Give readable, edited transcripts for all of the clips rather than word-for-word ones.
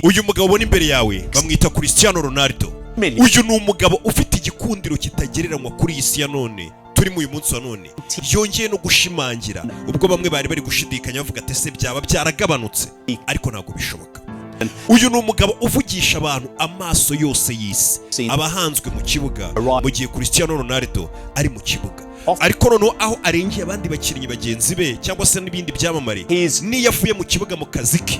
uyu mugabo ubona imbere yawe bamwita Cristiano Ronaldo. Uyu ni umugabo ufite igikundiro kitagereranywa kuri iyi si ya none turi mu uyu munsi wa none. Yongeye no gushimangira ubwo bamwe bari gushidikanya bavuga ati se byaba byaragabanutse, ariko ntabwo bishoboka. Uyu ni umugabo uvugisha abantu amaso yose y'isi, abahanzwe mu kibuga mu gihe Cristiano Ronaldo ari mu kibuga. Ariko noneho aho arengeye abandi bakinnyi bagenzi be cyangwa se n'ibindi byamamare, niyo avuye mu kibuga mu kazi ke,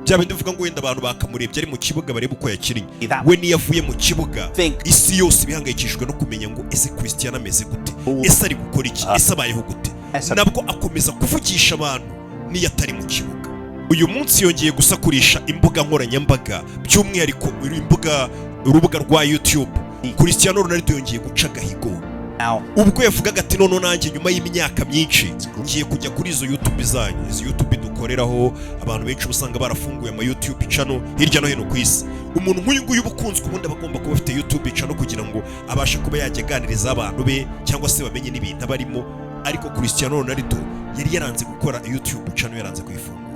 byaba ndivuga ngo wenda abantu bakamurebye ari mu kibuga bareba uko yakinnye, we niyo avuye mu kibuga isi yose bihangayikishijwe no kumenya ngo ese Cristiano ameze gute, ese ari gukora iki, ese abayeho gute. Nabwo akomeza kuvugisha abantu niyo atari mu kibuga. Uyu munsi yongeye gusakurisha imbuga nkoranyambaga, by'umwihariko urubuga rwa YouTube. Cristiano Ronaldo yongeye guca agahigo, ubwo yavugaga ati none nanjye nyuma y'imyaka myinshi ngiye kujya kuri izo YouTube zanyu, izo YouTube dukoreraho. Abantu benshi usanga barafunguye ama YouTube channel hirya no hino ku isi. Umuntu nk'uyu nguyu ubukunzwe ubundi abagomba kuba afite YouTube channel kugira ngo abashe kuba yajya aganiriza abantu be cyangwa se bamenye n'ibintu abarimo. Ariko Cristiano Ronaldo yari yaranze gukora YouTube channel, yaranze kuyifungura.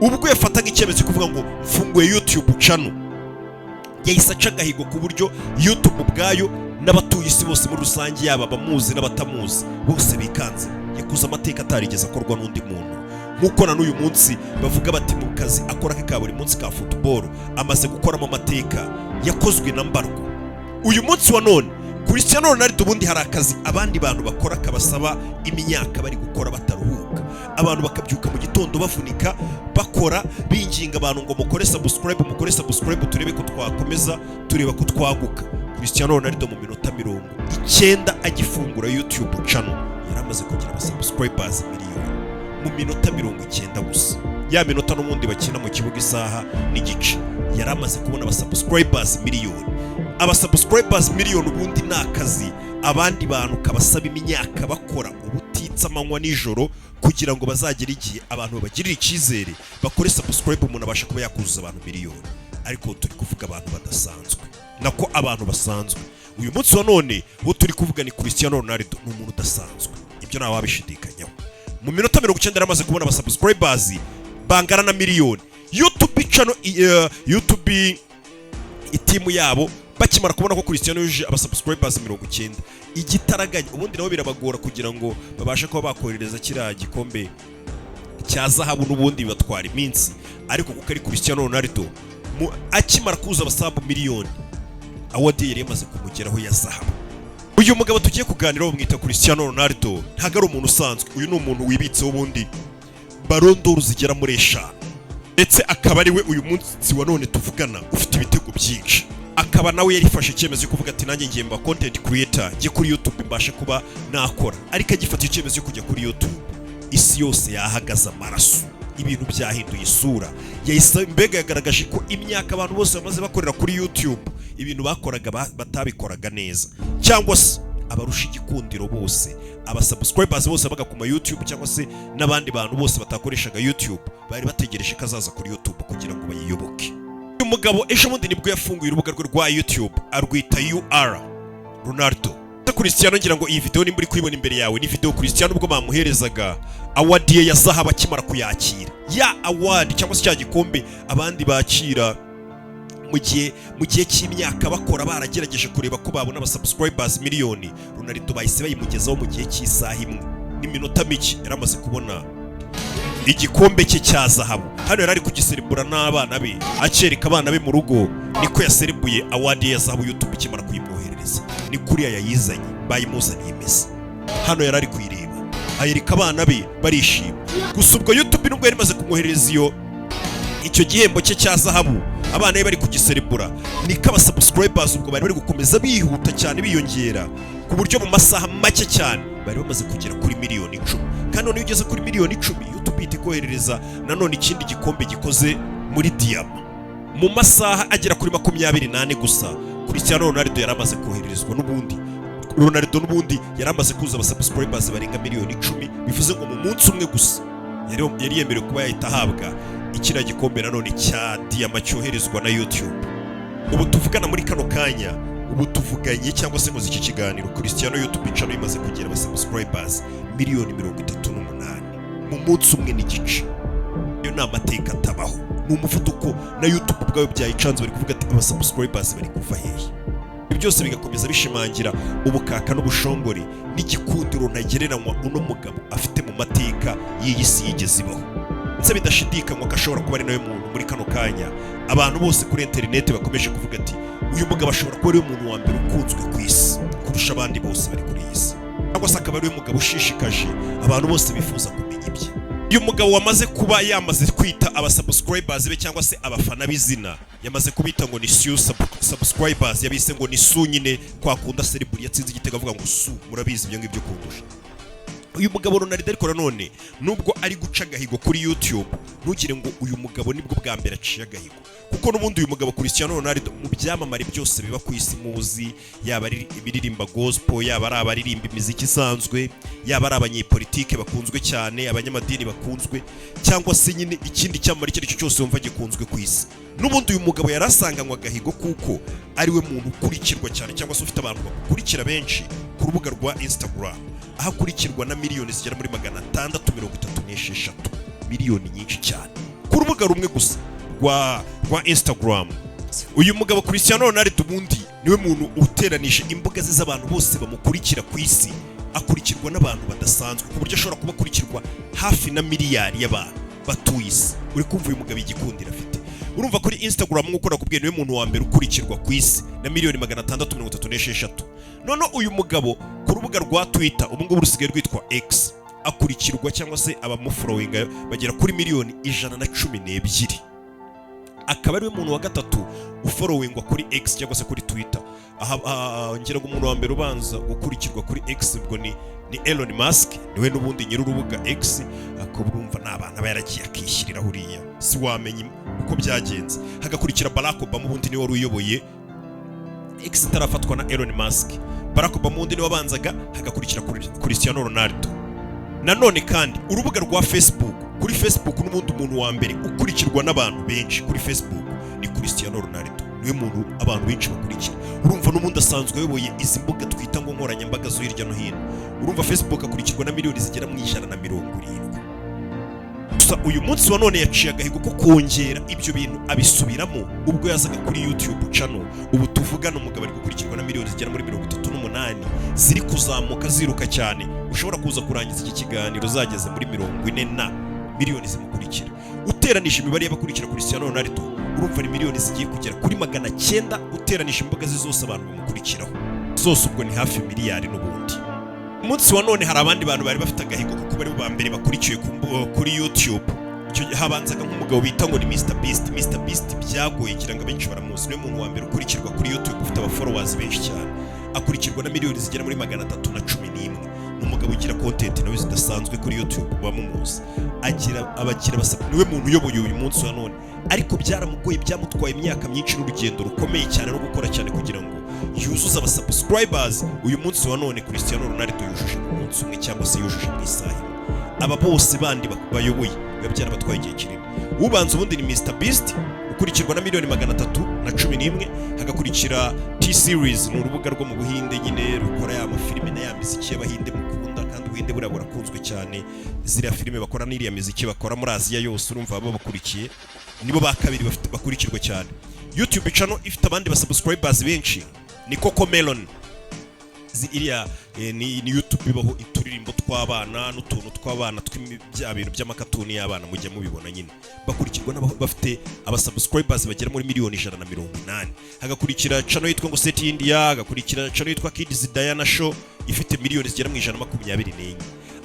Ubwo yafataga icyemezo kuvuga ngo mfunguye YouTube channel, yahise aca agahigo ku buryo YouTube ubwayo n'abatuye isi bose muri rusange, yaba abamuzi n'abatamuzi, bose bikanze. Yakoze amateka atarigeze akorwa n'undi muntu. Nk'uko na n'uyu munsi bavuga bati mu kazi akora ka buri munsi ka football amaze gukoramo amateka yakozwe na mbarwa. Uyu munsi wa none Cristiano Ronaldo ubundi hari akazi abandi bantu bakora kabasaba imyaka bari gukora bataruhuka. Abantu bakabyuka mu gitondo bavunika bakora, binginga abantu ngo mukore subscribe turebe ko twakomeza, tureba ko twaguka. Cristiano Ronaldo mu minota 90 agifungura YouTube channel yaramaze kugira aba subscribers miliyoni mu minota 90 gusa. Ya minota n'umundi bakina mu kibuga isaha n'igice yaramaze kubona aba subscribers miliyoni. Aba subscribers miliyoni ubundi nakazi abandi bantu kabasaba imyaka bakora ubutitsa amanywa nijoro kugira ngo bazagire igihe abantu babagirira icyizere bakore subscribe umuntu abasha kuba yakuzuza abantu miliyoni. Ariko turi kuvuga abantu badasanzwe, nako abantu basanzwe. Uyu munsi wa none wo turi kuvuga ni Cristiano Ronaldo, ni umuntu udasanzwe, ibyo nawe wabishidikanyaho. Mu minota 90 yaramaze kubona aba subscribers bangana na miliyoni. YouTube channel YouTube itimu yabo bakimara kubona ko Cristiano yuje aba subscribers 90 igitaraganya, ubundi nabo birabagora kugira ngo babashe kuba bakohereza kiriya gikombe cya zahabu, n'ubundi batwara iminsi. Ariko kuko ari Cristiano Ronaldo akimara kuza abasabu miliyoni, award yari yamaze kumugeraho ya zahabu. Uyu mugabo tugiye kuganiraho bamwita Cristiano Ronaldo, ntago ari umuntu usanzwe. Uyu ni umuntu wibitseho ubundi Ballon d'Or zigera muri 5, ndetse akaba ari we uyu munsi wa none tuvugana ufite ibitego byinshi. Akaba nawe yarifashe icyemezo cyo kuvuga ati nanjye ngiye mba content creator, ngiye kuri YouTube mbashe kuba nakora. Ariko agifata icyemezo cyo kujya kuri YouTube, isi yose yahagaze amaraso, ibintu byahinduye isura. Yahise mbega yagaragaje ko imyaka abantu bose bamaze bakorera kuri YouTube ibintu bakoraga batabikoraga neza, cyangwa se abarusha igikundiro bose, aba subscribers bose baga ku YouTube cyangwa se n'abandi bantu bose batakoreshaga YouTube bari bategereje kazaza kuri YouTube kugira ngo bayiyoboke. Uyu mugabo ejo bundi nibwo yafunguye urubuga rwe rwa YouTube arwita UR Ronaldo. Cristiano ngira ngo iyi video nimba uri kuyibona imbere yawe ni video Cristiano ubwo bamuherezaga award ye ya zahabu akimara kuyakira. Ya award cyangwa se cya gikombe abandi bakira mu gihe cy'imyaka bakora baragerageje kureba ko babona aba subscribers miliyoni, Ronaldo bahise bayimugezaho mu gihe cy'isaha imwe n'iminota mike yaramaze kubona igikombe cye cya zahabu. Hano yari ari kugiserebura n'abana be, acereka abana be mu rugo, niko yaserebuye award ya zahabu YouTube ikimara kuyimwoherereza. Ni kuriya yayizanye bayimuzaniye imeze. Hano yari ari kuyireba ayereka abana be barishima. Gusa ubwo YouTube nubwo yari maze kumwoherereza icyo gihembo cye cya zahabu, abana be bari kugiserebura, niko aba subscribers ubwo bari gukomeza bihuta cyane biyongera ku buryo mu masaha make cyane bari bamaze kugera kuri miliyoni 10. Kandi none ugeze kuri miliyoni 10 YouTube iti koherereza nanone ikindi gikombe gikoze muri diyama mu masaha agera kuri 28 gusa. Cristiano Ronaldo yaramaze kohererezwa n'ubundi n'ubundi yaramaze kuza aba subscribers barenga miliyoni 10, bivuze ngo mu munsi umwe gusa yari yemerewe kuba yahita ahabwa ikira gikombe nanone cya diyama cyoherezwa na YouTube. Ubu tuvugana muri kano kanya, ubu tuvuganye cyangwa se muzi iki kiganiro, Cristiano YouTube channel imaze kugira aba subscribers miliyoni 38 mu munsi umwe n'igice. Iyo ni amateka atabaho. ni umuvuduko na YouTube ubwayo byayicanze bari kuvuga ati aba subscribers bari kuva hehe. Byose bigakomeza bishimangira ubukaka n'ubushongore n'igikundiro ntagereranywa uno mugabo afite mu mateka y'iyi si yigeze ibaho. Nse bidashidikanywa ko ashobora kuba ari nawe muntu muri kano kanya abantu bose kuri internet bakomeje kuvuga ati uyu mugabo ashobora kuba ari we muntu wa mbere ukunzwe ku isi kurusha abandi bose bari kuri iyi si, cyangwa se akaba ari we mugabo ushishikaje abantu bose bifuza kumenya ibye. Uyu mugabo wamaze kuba yamaze kwita aba subscribers be cyangwa se abafana b'izina, yamaze kubita ngo ni Su subscribers, yabise ngo ni Su nyine kwakunda celebrity yatsinze igitego avuga ngo Su, murabizi ibyo ngibyo kundusha. Uyu mugabo Ronaldo ariko nanone nubwo ari guca agahigo kuri YouTube, ntugire ngo uyu mugabo nibwo bwa mbere aciye agahigo, kuko n'ubundi uyu mugabo Cristiano Ronaldo mu byamamare byose biba ku isi muzi, yaba ari ibiririmba gospel, yaba ari abaririmba imiziki isanzwe, yaba ari abanyepolitike bakunzwe cyane, abanyamadini bakunzwe, cyangwa se nyine ikindi cyamamare icyo aricyo cyose wumva gikunzwe ku isi. N'ubundi uyu mugabo yarasanganywe agahigo kuko ari we muntu ukurikirwa cyane cyangwa se ufite abantu bakurikira benshi ku rubuga rwa Instagram, aho akurikirwa na miliyoni zigera muri 636 miliyoni nyinshi cyane ku rubuga rumwe gusa rwa Instagram. Uyu mugabo Cristiano Ronaldo ubundi niwe muntu uteranije imbuga ze z'abantu bose bamukurikira ku isi, akurikirwa n'abantu badasanzwe ku buryo ashobora kuba akurikirwa hafi na miliyari y'abantu batuye isi. Uri kumva uyu mugabo igikundira afite. Urumva kuri Instagram nk'uko nakubwiye niwe muntu wa mbere ukurikirwa ku isi na miliyoni 636. None uyu mugabo ku rubuga rwa Twitter ubu ngubu rusigaye rwitwa X, akurikirwa cyangwa se abamufollowinga bagera kuri miliyoni 112. Akaba ari we muntu wa gatatu ufollowingwa kuri X cyangwa se kuri Twitter. Ngira ngo umuntu wa mbere ubanza gukurikirwa kuri X ubwo ni Elon Musk, niwe n'ubundi nyiri urubuga X. Akaburumva n'abana bayaragiye akishyirira huriya si wamenye uko byagenze. Hagakurikira Barack Obama ubundi niwe wari uyoboye X itarafatwa na Elon Musk. Barack Obama ubundi niwe wabanzaga, hagakurikira Cristiano Ronaldo. Nanone kandi urubuga rwa Facebook, kuri Facebook n'ubundi umuntu wa mbere ukurikirwa n'abantu benshi kuri Facebook ni Cristiano Ronaldo, niwe muntu abantu benshi bakurikira. Urumva n'ubundi asanzwe ayoboye izi mbuga twita ngo nkoranyambaga zo hirya no hino. Urumva Facebook akurikirwa na miliyoni zigera mu 170. Gusa uyu munsi wa none yaciye agahigo ko kongera ibyo bintu abisubiramo ubwo yazaga kuri YouTube channel. Ubu tuvugana umugabo ari gukurikirwa na miliyoni zigera muri 38 ziri kuzamuka ziruka cyane. Ushobora kuza kurangiza iki kiganiro zageze muri 40 miliyoni zimukurikira. Uteranije imibare y'abakurikira Cristiano Ronaldo urumva ari miliyoni zigiye kugera kuri 900. Uteranije imbuga ze zose abantu bamukurikiraho zose ubwo ni hafi miliyari n'ubundi. Umunsi wa none hari abandi bantu bari bafite agahigo kuko bari ba mbere bakurikiye kuri YouTube. Icyo habanzaga nk'umugabo bita ngo ni Mr Beast. Mr Beast byagoye kiranga benshi baramuzi, niwe muntu wa mbere ukurikirwa kuri YouTube ufite aba followers benshi cyane, akurikirwa na miliyoni zigera muri 311. Umugabo ugira content nawe zidasanzwe kuri YouTube bamumuzi, abagira basaba, niwe muntu uyoboye uyu munsi wa none. Ariko byaramugoye, byamutwaye imyaka myinshi n'urugendo rukomeye cyane no gukora cyane kugira ngo yuzuza aba subscribers. Uyu munsi wa none Cristiano Ronaldo yujuje umunsi umwe cyangwa se yujuje mu isaha. Aba bose bandi bayoboye babyara batwaye igihe kinini. Ubanza ubundi ni Mr Beast ukurikirwa na miliyoni 311. Hagakurikira T-Series, ni urubuga rwo mu Buhinde nyine rukora ya mafilime na ya miziki y'Abahinde mukunda, kandi Ubuhinde buriya burakunzwe cyane. Ziriya filime bakora n'iriya miziki bakora muri Aziya yose urumva baba bakurikiye, nibo ba kabiri bakurikirwa cyane. YouTube channel ifite abandi ba subscribers benshi ni Cocomelon. Iriya ni YouTube bibaho ituririmbo tw'abana n'utuntu tw'abana tw'ibya bintu by'amakatuni y'abana mujya mubibona nyine. Bakurikirwa bafite aba subscribers bagera muri miliyoni 180. Hagakurikira channel yitwa ngo Set India, hagakurikira channel yitwa Kids Diana Show ifite miliyoni zigera mu 124.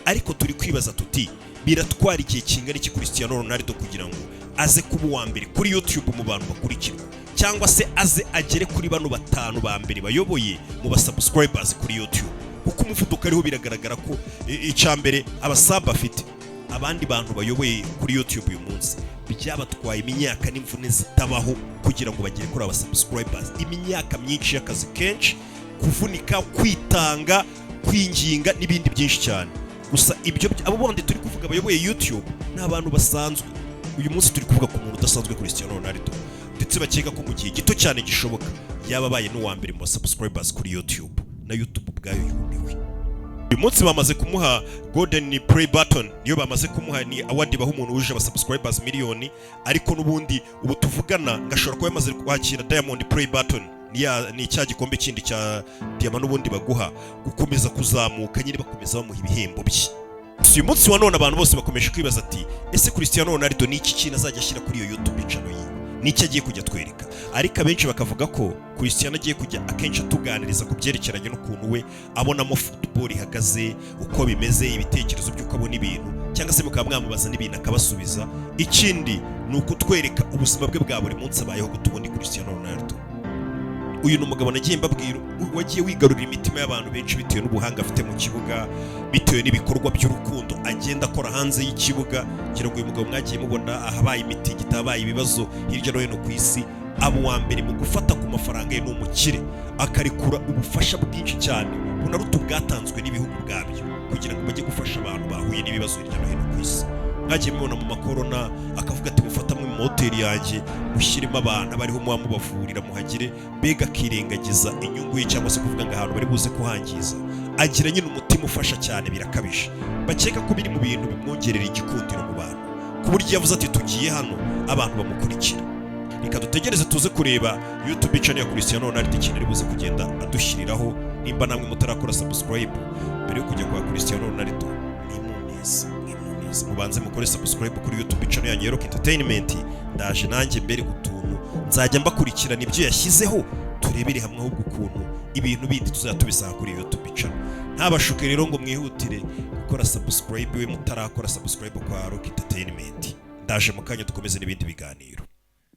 Ariko turi kwibaza tuti biratwara igihe kingana iki Cristiano Ronaldo kugira ngo aze kuba uwa mbere kuri YouTube mu bantu bakurikirwa, cyangwa se aze agere kuri bano batanu ba mbere bayoboye mu ba subscribers kuri YouTube? Kuko umuvuduko ariho biragaragara ko icambere abasaba afite abandi bantu bayoboye kuri YouTube uyu munsi byabatwaye imyaka n'imvune zitabaho kugira ngo bagere kuri aba subscribers. Imyaka myinshi y'akazi kenshi, kuvunika, kwitanga, kwinginga n'ibindi byinshi cyane. Gusa ibyo abo bandi turi kuvuga abayoboye YouTube ni abantu basanzwe. Uyu munsi turi kuvuga ku muntu udasanzwe Cristiano Ronaldo, ndetse bakeka ko mu gihe gito cyane gishoboka yababaye n'uwa mbere mu subscribers kuri YouTube, na YouTube ubwayo yumiwe. uyu munsi bamaze kumuha golden play button, niyo bamaze kumuha, ni award baha umuntu wuje aba subscribers miliyoni, ariko n'ubundi ubu tuvugana ngashobora kuba yamaze kwakira Diamond play button, ni cya gikombe kindi cya Diamond n'ubundi baguha gukomeza kuzamuka, nyine bakomeza bamuha ibihembo bye. uyu munsi wa none abantu bose bakomeje kwibaza ati ese Cristiano Ronaldo ni iki kintu azajya ashyira kuri iyo YouTube channel ye, ni iki agiye kujya twereka? Ariko abenshi bakavuga ko Cristiano agiye kujya akenshi atuganiriza ku byerekeranye n'ukuntu we abonamo football ihagaze, uko bimeze, ibitekerezo by'uko abona ibintu, cyangwa se mukaba mwamubaza n'ibintu akabasubiza. Ikindi ni ukutwereka ubuzima bwe bwa buri munsi abayeho gutubundi Cristiano Ronaldo. Uyu ni umugabo nagiye mbabwira wagiye wigarurira imitima y'abantu benshi bitewe n'ubuhanga afite mu kibuga, bitewe n'ibikorwa by'urukundo agenda akora hanze y'ikibuga. Ngira ngo uyu mugabo mwagiye mubona ahabaye imitingito, ahabaye ibibazo hirya no hino ku isi, abo wa mbere mu gufata ku mafaranga ye n'umukire, akarikura ubufasha bwinshi cyane bunaruta bwatanzwe n'ibihugu bwabyo kugira ngo bajye gufasha abantu bahuye n'ibibazo hirya no hino ku isi. Mwagiye mubona mu makorona akavuga ati mufata mu hoteli yanjye mushyiremo abantu abariho mubavurira muhagire, mbega akirengagiza inyungu ye cyangwa se kuvuga ngo ahantu bari buze kuhangiza. Agira nyine umutima ufasha cyane birakabije, bakeka ko biri mu bintu bimwongerera igikundiro mu bantu, ku buryo yavuze ati tugiye hano abantu bamukurikira. Reka dutegereze tuze kureba YouTube channel ya Cristiano Ronaldo ikintu ari buze kugenda adushyiriraho. Nimba namwe mutarakora subscribe mbere yo kujya kwa Cristiano Ronaldo, mubanze mukore subscribe kuri YouTube channel ya Nyerok Entertainment. Ndaje nanjye mbere utuntu nzajya mbakurikirana ibyo yashyizeho, turebere hamwe ahubwo ukuntu ibintu bindi tuzatubisanga kuri YouTube channel. Ntabashuke rero ngo mwihutire gukora subscribe we mutarakora subscribe kwa Nyerok Entertainment. Ndaje mu kanya dukomeze n'ibindi biganiro.